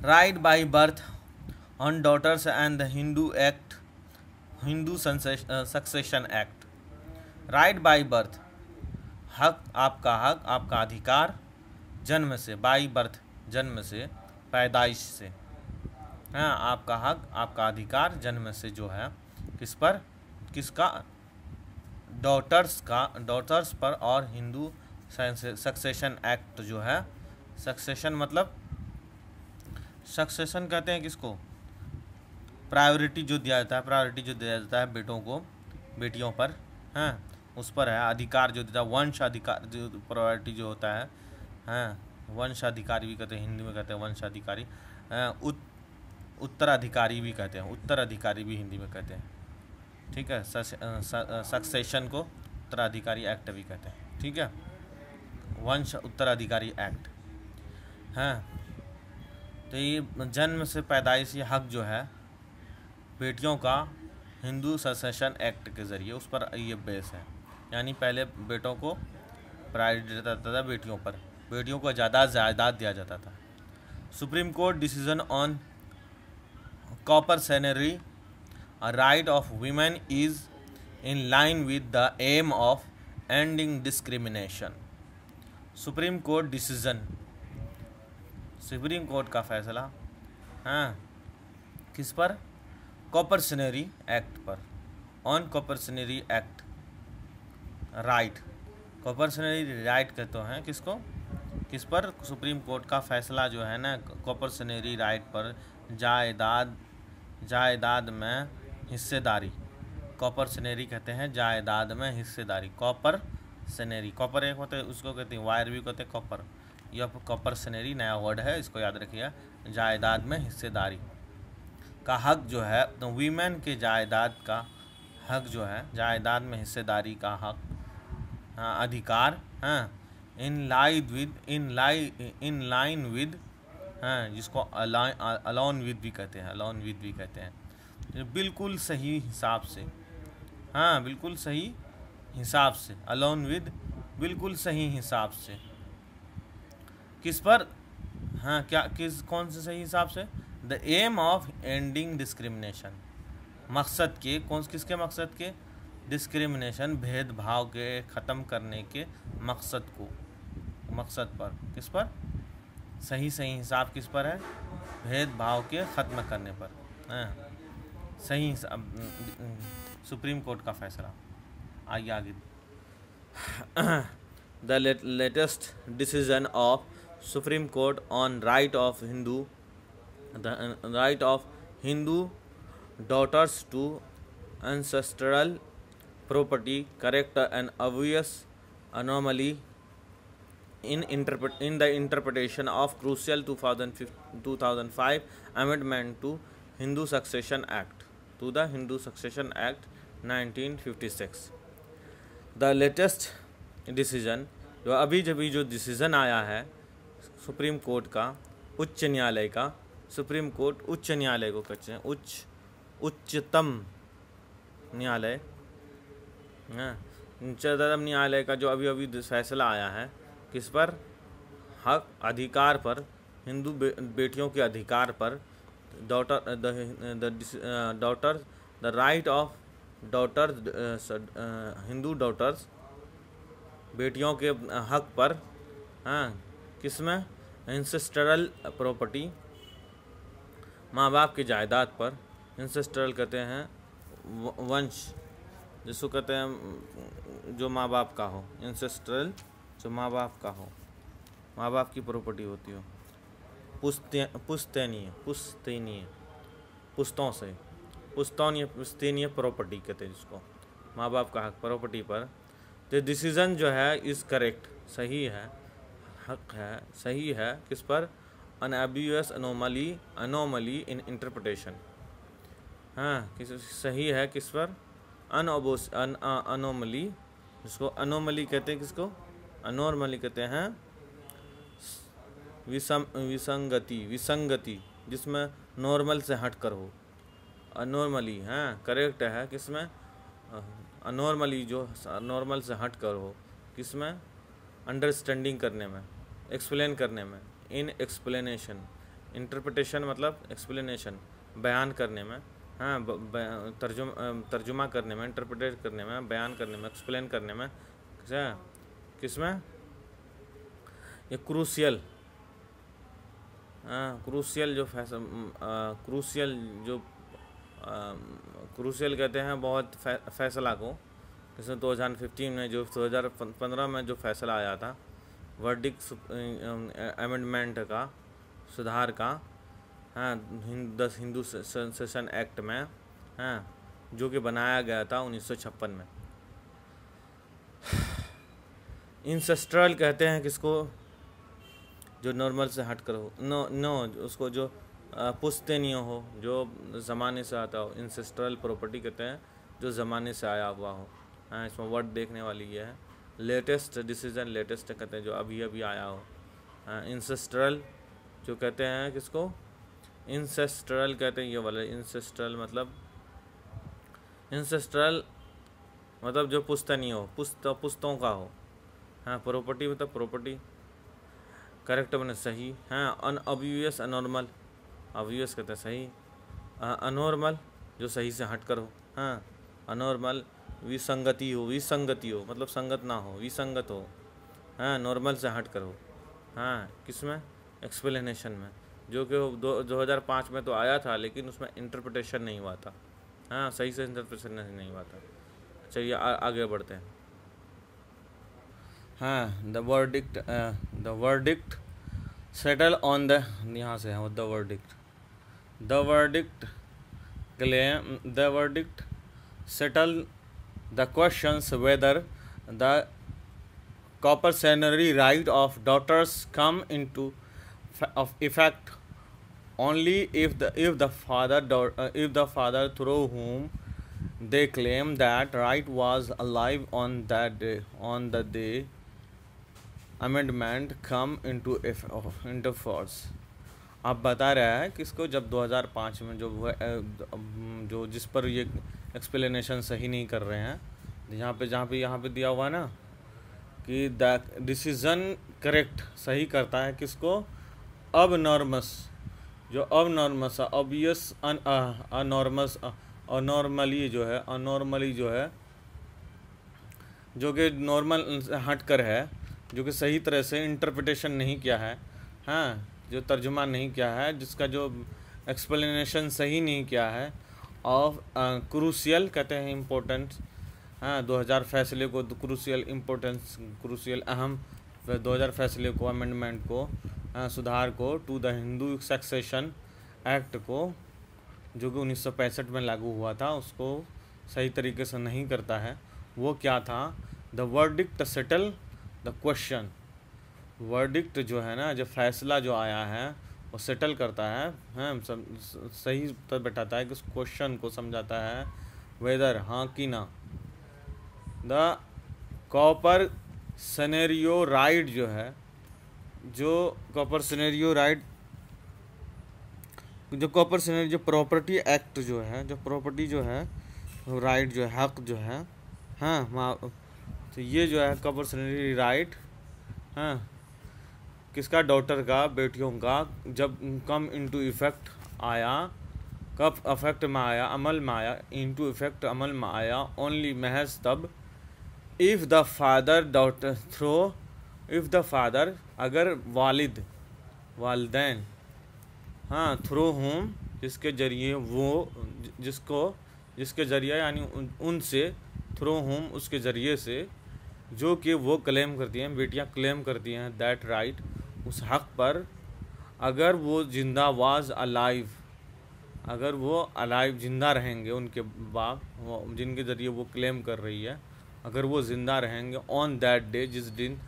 Right by birth on daughters and the Hindu succession act. Right by birth, हक, आपका अधिकार, जन्म से, बाई बर्थ जन्म से, पैदाइश से। हाँ, आपका हक, आपका अधिकार जन्म से जो है किस पर, किसका, डॉटर्स पर, और हिंदू सक्सेशन एक्ट जो है, सक्सेशन मतलब, सक्सेशन कहते हैं किसको, प्रायोरिटी जो दिया जाता है, बेटों को बेटियों पर, हाँ, उस पर है। अधिकार जो देता है, वंश अधिकार जो प्रायोरिटी जो होता है, हाँ, वंशाधिकारी भी कहते हैं, हिंदी में कहते हैं वंशाधिकारी, उत्तराधिकारी भी कहते हैं, उत्तराधिकारी भी हिंदी में कहते हैं। ठीक है, सक्सेशन को उत्तराधिकारी एक्ट भी कहते हैं। ठीक है, वंश उत्तराधिकारी एक्ट। हाँ, तो ये जन्म से पैदाइशी हक जो है बेटियों का हिंदू सक्सेशन एक्ट के ज़रिए, उस पर ये बेस है। यानी पहले बेटों को प्रायोरिटी देता था, बेटियों को ज़्यादा जायदाद दिया जाता था। Supreme court decision on coparcenary right of women is in line with the aim of ending discrimination. Supreme court decision, supreme court का फैसला, हाँ, किस पर, कॉपर्सनरी एक्ट पर, on coparcenary act right, coparcenary right कहते हैं किसको, किस पर, सुप्रीम कोर्ट का फैसला जो है ना कॉपर्सनरी राइट पर, जायदाद में हिस्सेदारी, कॉपर्सनरी कहते हैं जायदाद में हिस्सेदारी, कॉपर्सनरी, कॉपर एक होते हैं उसको कहते हैं, वायर भी कहते हैं कॉपर, यह कॉपर्सनरी नया वर्ड है, इसको याद रखिए, जायदाद में हिस्सेदारी का हक जो है, तो वीमेन के जायदाद का हक जो है, जायदाद में हिस्सेदारी का हक, हाँ, अधिकार, हाँ, इन लाइन विद, हाँ, जिसको अलाउन विद भी कहते हैं, बिल्कुल सही हिसाब से, हाँ, बिल्कुल सही हिसाब से, अलाउन विद बिल्कुल सही हिसाब से, किस पर, हाँ, क्या, कौन से सही हिसाब से, the aim of ending discrimination, मकसद के, किसके मकसद के, डिस्क्रिमिनेशन, भेदभाव के ख़त्म करने के मकसद पर, किस पर, सही हिसाब किस पर है, भेदभाव के ख़त्म करने पर, हाँ, सही सुप्रीम कोर्ट का फैसला। आगे the latest decision of supreme court on right of Hindu daughters to ancestral property correct an obvious anomaly in the interpretation of crucial 2005 amendment to Hindu Succession Act, 1956. The latest decision, जो अभी जो decision आया है supreme court का, उच्च न्यायालय का, supreme court उच्च न्यायालय को कहते हैं, उच्चतम न्यायालय, उच्चतम न्यायालय का जो अभी फैसला आया है, किस पर, हक, अधिकार पर, हिंदू बेटियों के अधिकार पर, the right of daughters, Hindu daughters, बेटियों के हक पर, हाँ, किसमें, इंसेस्टरल प्रॉपर्टी, माँ बाप की जायदाद पर, इंसेस्टरल कहते हैं वंश, जिसको कहते हैं जो माँ बाप का हो, इंसेस्टरल जो माँ बाप का हो, माँ बाप की प्रॉपर्टी होती हो, पुश्तैनीय प्रॉपर्टी कहते हैं जिसको, माँ बाप का हक प्रॉपर्टी पर। तो डिसीज़न जो है इज़ करेक्ट, सही है, हक है, सही है, किस पर, अनएब्वियस अनोमली इन इंटरप्रिटेशन, हाँ, सही है किस पर, अनोमली, जिसको अनोमली कहते हैं, किसको अनोर्मली कहते हैं, विसंगति जिसमें नॉर्मल से हट कर हो, अनोर्मली, हाँ, करेक्ट है, किसमें, अनॉर्मली जो नॉर्मल से हट कर हो, किसमें, अंडरस्टैंडिंग करने में, एक्सप्लेन करने में, इन एक्सप्लेनेशन, इंटरप्रिटेशन मतलब एक्सप्लेनेशन, बयान करने में, हाँ, तर्जुमा करने में, इंटरप्रेट करने में, बयान करने में, एक्सप्लेन करने में, किसमें, ये क्रूशियल, क्रूशियल जो क्रूशियल जो क्रूशियल कहते हैं बहुत फैसला को, जिसमें 2015 में जो 2015 में जो फैसला आया था वर्डिक्ट अमेंडमेंट का, सुधार का, हाँ, हिंदू सेशन एक्ट में, हाँ, जो कि बनाया गया था 1956 में। इंसेस्ट्रल कहते हैं किसको, जो नॉर्मल से हट कर हो, नो उसको जो पुश्तैनीय हो, जो ज़माने से आता हो, इंसेस्ट्रल प्रॉपर्टी कहते हैं जो ज़माने से आया हुआ हो। हाँ, इसमें वर्ड देखने वाली ये है। लेटेस्ट डिसीजन, लेटेस्ट कहते हैं जो अभी अभी आया हो। हाँ, इंसेस्ट्रल जो कहते हैं किसको, इंसेस्ट्रल कहते हैं ये वाले। इंसेस्ट्रल मतलब जो पुश्तैनीय हो, पुश्तों का हो। हाँ, प्रॉपर्टी मतलब प्रॉपर्टी, करेक्ट बने सही। हाँ, अनऑब्वियस, अनॉर्मल, ऑब्वियस कहते हैं सही। अनॉर्मल जो सही से हट कर हो। हाँ, अनॉर्मल विसंगति हो मतलब संगत ना हो, विसंगत हो। हाँ, नॉर्मल से हट कर हो। हाँ, किसमें, एक्सप्लेनेशन में, जो कि 2005 में तो आया था, लेकिन उसमें इंटरप्रिटेशन नहीं हुआ था। हाँ, सही से इंटरप्रिटेशन नहीं हुआ था। चलिए आगे बढ़ते हैं। हाँ, the verdict settle on the, यहाँ से है the verdict settle the questions whether the compulsory right of daughters come into effect only if the father through whom they claim that right was alive on the day amendment come into force। आप बता रहा है कि इसको जब 2005 में जो जिस पर ये एक्सप्लेनेशन सही नहीं कर रहे हैं, यहाँ पे दिया हुआ ना कि द डिसीज़न करेक्ट सही करता है किसको, अब नॉर्मस, जो अब नॉर्मस, ऑब्वियस, अनॉर्मस, अनॉर्मली जो है जो कि नॉर्मल हट कर है, जो कि सही तरह से इंटरप्रिटेशन नहीं किया है। हाँ, जो तर्जुमा नहीं किया है, जिसका जो एक्सप्लेनेशन सही नहीं किया है, ऑफ क्रूशियल कहते हैं इम्पोर्टेंस। हाँ, 2000 फैसले को क्रूशियल इम्पोर्टेंस, क्रूशियल अहम 2000 फैसले को, अमेंडमेंट को, सुधार को, to the Hindu succession act को, जो कि 1965 में लागू हुआ था, उसको सही तरीके से नहीं करता है। वो क्या था, the verdict settle the question. Verdict जो है ना, जो फैसला जो आया है वो सेटल करता है, हाँ, सही तो बैठाता है कि उस क्वेश्चन को समझाता है, वेदर, हाँ कि ना, द कॉपर सिनेरियो राइट जो है, जो कॉपर सिनेरियो राइट, जो प्रॉपर्टी एक्ट जो है, जो प्रॉपर्टी जो है, राइट जो है, हक जो है, हाँ, तो ये जो है कॉपर सिनेरियो राइट, हाँ, किसका, डॉटर का, बेटियों का, जब कम इनटू इफेक्ट आया, कब अफेक्ट में आया, अमल में आया, इनटू इफेक्ट अमल में आया, ओनली महज तब, if the father daughter through, if the father अगर वालिदैन, हाँ, थ्रू होम जिसके जरिए वो, जिसके जरिए यानी उनसे, थ्रू होम उसके ज़रिए से, जो कि वो क्लेम करती हैं, बेटियां क्लेम करती हैं, दैट राइट, उस हक़ पर, अगर वो जिंदा वाज अलाइव, अगर वो अलाइव जिंदा रहेंगे, उनके बाप जिनके ज़रिए वो क्लेम कर रही है, अगर वो ज़िंदा रहेंगे ऑन दैट डे, जिस दिन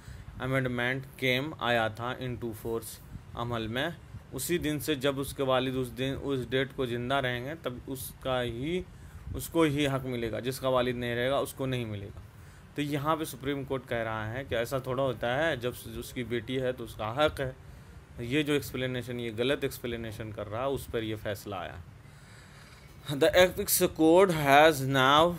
अमेंडमेंट केम आया था इनटू फोर्स, अमल में, उसी दिन से जब उसके वालिद उस डेट को ज़िंदा रहेंगे, तब उसको ही हक़ मिलेगा, जिसका वालिद नहीं रहेगा उसको नहीं मिलेगा। तो यहाँ पे सुप्रीम कोर्ट कह रहा है कि ऐसा थोड़ा होता है, जब उसकी बेटी है तो उसका हक़ है। ये जो एक्सप्लेनेशन, ये गलत एक्सप्लेनेशन कर रहा है, उस पर ये फैसला आया। The ethics code has now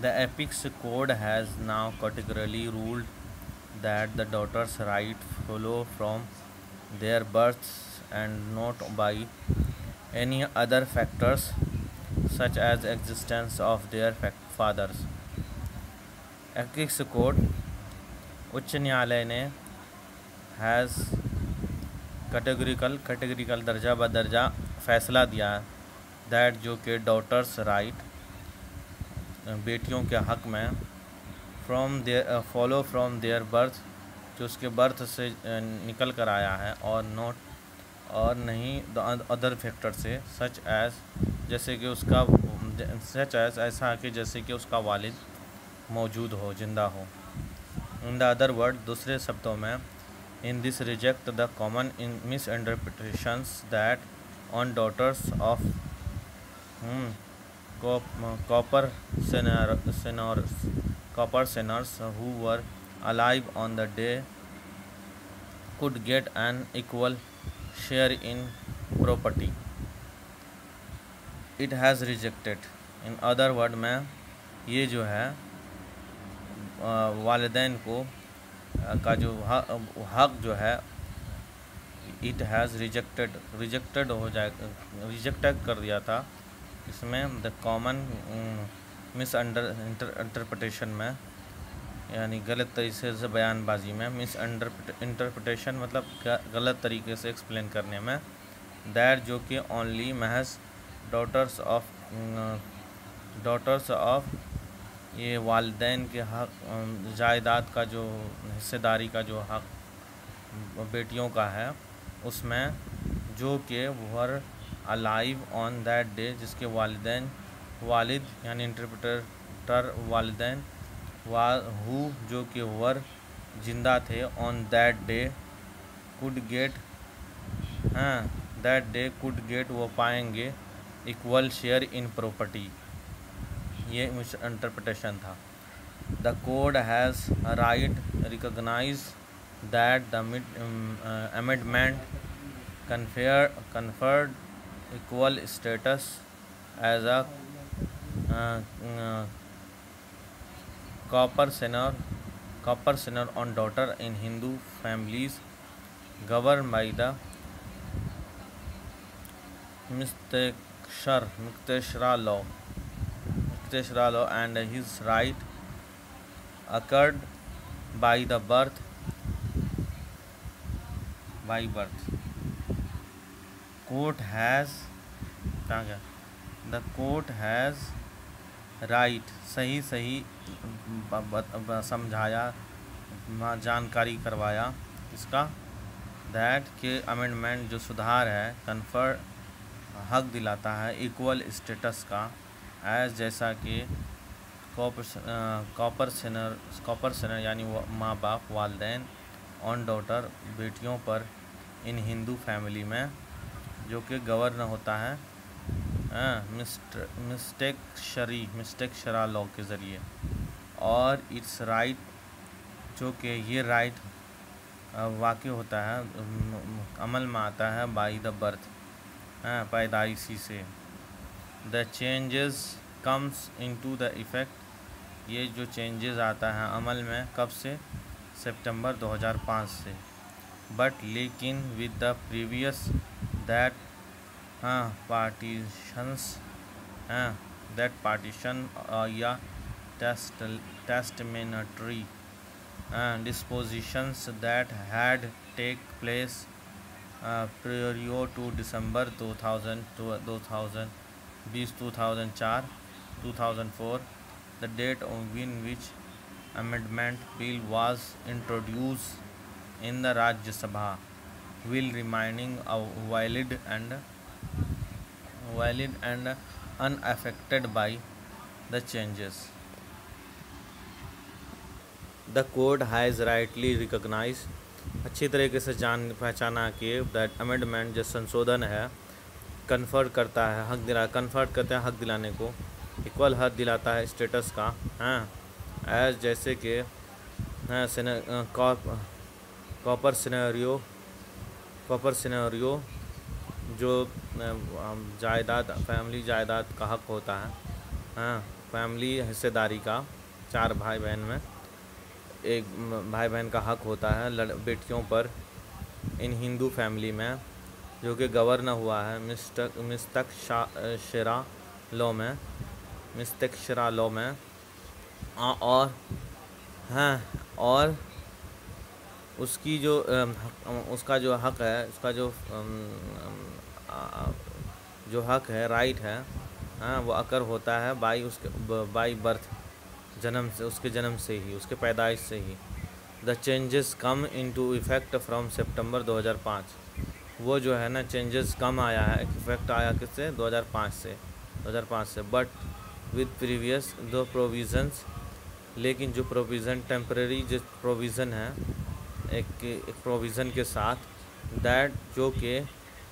The Apex Code has now categorically ruled that the daughters' right follow from their births and not by any other factors such as existence of their fathers. Apex court उच्च न्यायालय ने has categorical दर्जा ब दर्जा फैसला दिया that जो कि डॉटर्स राइट बेटियों के हक में फॉलो फ्रॉम देयर बर्थ जो उसके बर्थ से निकल कर आया है और नॉट और नहीं अदर फैक्टर से सच एज जैसे कि उसका सच एज ऐसा कि जैसे कि उसका वालिद मौजूद हो, जिंदा हो। इन द अदर वर्ड, दूसरे शब्दों में, in this reject the common in misinterpretations that on daughters of copper sinners who were alive on the day could get an equal share in property. It has rejected. In other word में ये जो है वालिदैन को का जो हक जो है इट हैज़ रिजेक्टेड हो जाए रिजेक्टेड कर दिया था। इसमें द कॉमन मिस इंटरप्रिटेशन में यानी गलत तरीके से बयानबाजी में मिस इंटरप्रिटेशन मतलब गलत तरीके से एक्सप्लेन करने में दैट जो कि ओनली महज डॉटर्स ऑफ ये वालिदैन के हक जायदाद का जो हिस्सेदारी का जो हक बेटियों का है उसमें जो कि वर अलाइव ऑन दैट डे जिसके वालिद यानी इंटरप्रेटर वालिदैन हु जो कि वर जिंदा थे on that day could get वो पाएंगे इक्वल शेयर इन प्रॉपर्टी। ये मिस इंटरप्रिटेशन था। The court has right recognize that the amendment conferred equal status as a copper sinner on daughter in Hindu families governed by the Mukteshra law and his right occurred by birth. Court has the court has right सही समझाया जानकारी करवाया इसका that के amendment जो सुधार है confer हक दिलाता है इक्वल स्टेटस का एज जैसा कि कॉपर सिनर यानी माँ बाप वालिदैन ऑन डॉटर बेटियों पर इन हिंदू फैमिली में जो कि गवर्न होता है मिस्टेक शरा लॉ के ज़रिए और इट्स राइट जो कि ये राइट वाक़ई होता है अमल में आता है बाई द बर्थ पैदाइशी से। The changes comes into the effect ये जो चेंजेस आता है अमल में कब से सितंबर 2005 से बट लेकिन with the previous that partition या testamentary dispositions that had take place prior to December 2004, the date in which amendment bill was introduced in the Rajya Sabha, will remaining valid and unaffected by the changes. The court has rightly recognized अच्छी तरीके से पहचाना कि that amendment जो संशोधन है confer करता है हक दिला कन्फर्ट करता है हक दिलाने को इक्वल हक दिलाता है स्टेटस का एज जैसे कि कॉपर सिनेरियो जो जायदाद फैमिली जायदाद का हक होता है फैमिली हिस्सेदारी का 4 भाई बहन में एक भाई बहन का हक होता है बेटियों पर इन हिंदू फैमिली में, जो कि गवर्न हुआ है मिस्तकशरा लॉ में और हाँ, और उसकी जो उसका जो हक है, उसका जो हक है, राइट है, हाँ, वो अकर होता है बाई बर्थ, जन्म से, उसके जन्म से ही, उसके पैदाइश से ही। The changes come into effect from September 2005। वो जो है ना चेंजेस कम आया है, इफेक्ट आया किससे, 2005 से बट विद प्रीवियस दो प्रोविज़न्स, लेकिन जो प्रोविज़न टेम्परेरी जो प्रोविज़न है एक प्रोविज़न के साथ, दैट जो कि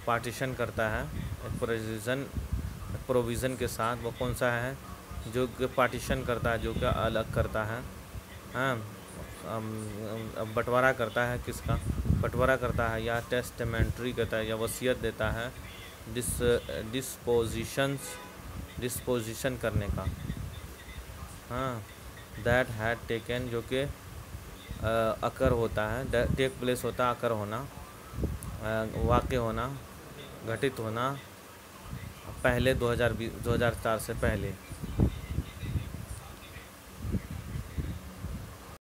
पार्टीशन करता है, एक प्रोविज़न के साथ, वो कौन सा है, जो कि पार्टीशन करता है, जो कि अलग करता है, हाँ, बंटवारा करता है, किसका बंटवारा करता है, या टेस्टामेंट्री करता है, या वसीयत देता है, डिस्पोजिशन करने का, हाँ, दैट हैड टेकन, जो कि अकर होता है, टेक प्लेस होता है, अकर होना, वाक़ होना, घटित होना, पहले 2004 से पहले,